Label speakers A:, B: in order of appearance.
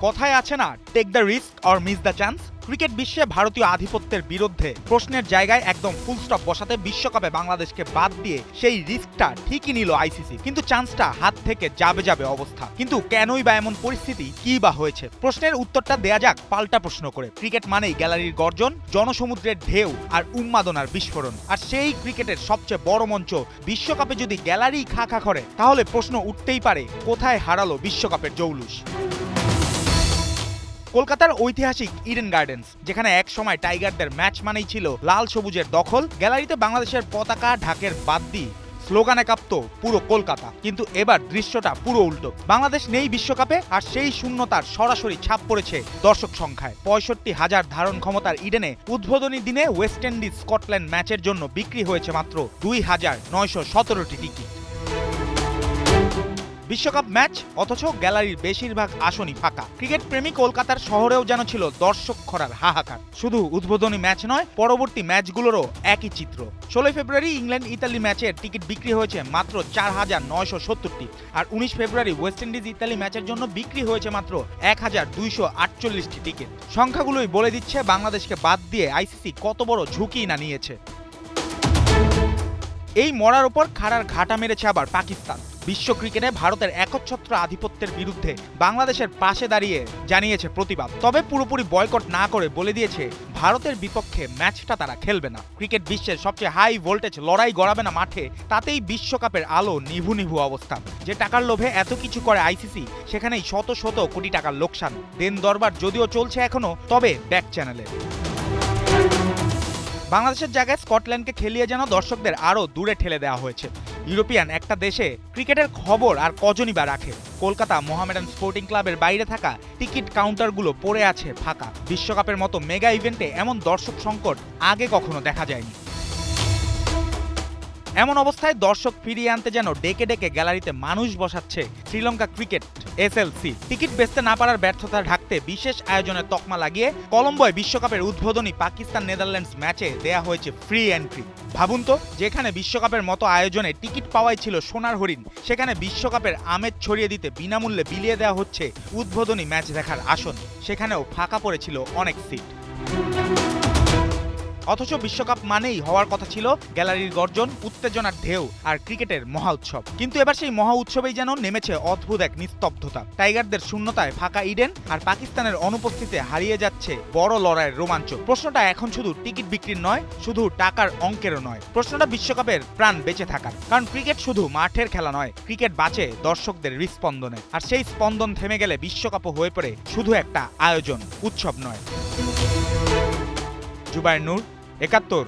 A: কথায় আছে না, take the risk or miss the chance. Cricket বিশ্বে ভারতীয় আধিপত্যের বিরুদ্ধে প্রশ্নের জায়গায় একদম ফুল স্টপ বসাতে বিশ্বকাপে বাংলাদেশকে বাদ দিয়ে সেই রিস্কটা ঠিকই নিল আইসিসি, কিন্তু চান্সটা হাত থেকে যাবে যাবে অবস্থা। কিন্তু কেনই বা এমন পরিস্থিতি, কি বা হয়েছে? প্রশ্নের উত্তরটা দেয়া যাক পাল্টা প্রশ্ন করে। ক্রিকেট মানেই গ্যালারির গর্জন, জনসমুদ্রের ঢেউ আর উন্মাদনার বিস্ফোরণ। আর সেই ক্রিকেটের সবচেয়ে বড় মঞ্চ বিশ্বকাপে যদি গ্যালারি খা খা করে, তাহলে প্রশ্ন উঠতেই পারে, কোথায় হারালো বিশ্বকাপের জৌলুস? কলকাতার ঐতিহাসিক ইডেন গার্ডেন্স, যেখানে এক সময় টাইগারদের ম্যাচ মানেই ছিল লাল সবুজের দখল, গ্যালারিতে বাংলাদেশের পতাকা ঢাকের বাদ দিয়ে স্লোগানে কাঁপতো পুরো কলকাতা। কিন্তু এবার দৃশ্যটা পুরো উল্টো। বাংলাদেশ নেই বিশ্বকাপে, আর সেই শূন্যতার সরাসরি ছাপ পড়েছে দর্শক সংখ্যায়। 65,000 ধারণ ক্ষমতার ইডেনে উদ্বোধনী দিনে ওয়েস্ট ইন্ডিজ স্কটল্যান্ড ম্যাচের জন্য বিক্রি হয়েছে মাত্র 2,917টি টিকিট। বিশ্বকাপ ম্যাচ, অথচ গ্যালারির বেশিরভাগ আসনই ফাঁকা। ক্রিকেট প্রেমী কলকাতার শহরেও যেন ছিল দর্শক খরার হাহাকার। শুধু উদ্বোধনী ম্যাচ নয়, পরবর্তী ম্যাচগুলোরও একই চিত্র। 16 ফেব্রুয়ারি ইংল্যান্ড ইতালি ম্যাচের টিকিট বিক্রি হয়েছে মাত্র 4,970টি, আর 19 ফেব্রুয়ারি ওয়েস্ট ইন্ডিজ ইতালি ম্যাচের জন্য বিক্রি হয়েছে মাত্র 1,248টি টিকিট। সংখ্যাগুলোই বলে দিচ্ছে বাংলাদেশকে বাদ দিয়ে আইসিসি কত বড় ঝুঁকি না নিয়েছে। এই মরার ওপর খাড়ার ঘাটা মেরেছে আবার পাকিস্তান। বিশ্ব ক্রিকেটে ভারতের একচ্ছত্র আধিপত্যের বিরুদ্ধে বাংলাদেশের পাশে দাঁড়িয়ে জানিয়েছে প্রতিবাদ। তবে পুরোপুরি বয়কট না করে বলে দিয়েছে ভারতের বিপক্ষে ম্যাচটা তারা খেলবে না। ক্রিকেট বিশ্বের সবচেয়ে হাই ভোল্টেজ লড়াই গড়াবে না মাঠে, তাতেই বিশ্বকাপের আলো নিভু নিভু অবস্থা। যে টাকার লোভে এত কিছু করে আইসিসি, সেখানেই শত শত কোটি টাকার লোকসান। দেন দরবার যদিও চলছে এখনো, তবে ব্যাক চ্যানেলে। বাংলাদেশের জায়গায় স্কটল্যান্ডকে খেলিয়ে যেন দর্শকদের আরও দূরে ঠেলে দেওয়া হয়েছে। ইউরোপিয়ান একটা দেশে ক্রিকেটের খবর আর কজনই বা রাখে? কলকাতা মোহামেডান স্পোর্টিং ক্লাবের বাইরে থাকা টিকিট কাউন্টারগুলো পড়ে আছে ফাঁকা। বিশ্বকাপের মতো মেগা ইভেন্টে এমন দর্শক সংকট আগে কখনো দেখা যায়নি। এমন অবস্থায় দর্শক ফিরিয়ে আনতে যেন ডেকে ডেকে গ্যালারিতে মানুষ বসাচ্ছে শ্রীলঙ্কা ক্রিকেট এসএলসি। টিকিট বেচতে না পারার ব্যর্থতা ঢাকতে বিশেষ আয়োজনের তকমা লাগিয়ে কলম্বোয় বিশ্বকাপের উদ্বোধনী পাকিস্তান নেদারল্যান্ডস ম্যাচে দেয়া হয়েছে ফ্রি এন্ট্রি। ভাবুন তো, যেখানে বিশ্বকাপের মতো আয়োজনে টিকিট পাওয়াই ছিল সোনার হরিণ, সেখানে বিশ্বকাপের আমেজ ছড়িয়ে দিতে বিনামূল্যে বিলিয়ে দেওয়া হচ্ছে উদ্বোধনী ম্যাচ দেখার আসন। সেখানেও ফাঁকা পড়েছিল অনেক সিট। অথচ বিশ্বকাপ মানেই হওয়ার কথা ছিল গ্যালারির গর্জন, উত্তেজনার ঢেউ আর ক্রিকেটের মহা উৎসব। কিন্তু এবার সেই মহা উৎসবেই যেন নেমেছে অদ্ভুত এক নিস্তব্ধতা। টাইগারদের শূন্যতায় ফাঁকা ইডেন, আর পাকিস্তানের অনুপস্থিতিতে হারিয়ে যাচ্ছে বড় লড়াইয়ের রোমাঞ্চ। প্রশ্নটা এখন শুধু টিকিট বিক্রির নয়, শুধু টাকার অঙ্কেরও নয়। প্রশ্নটা বিশ্বকাপের প্রাণ বেঁচে থাকার। কারণ ক্রিকেট শুধু মাঠের খেলা নয়, ক্রিকেট বাঁচে দর্শকদের হৃস্পন্দনে। আর সেই স্পন্দন থেমে গেলে বিশ্বকাপও হয়ে পড়ে শুধু একটা আয়োজন, উৎসব নয়। জুবায়ের নূর, ৭১।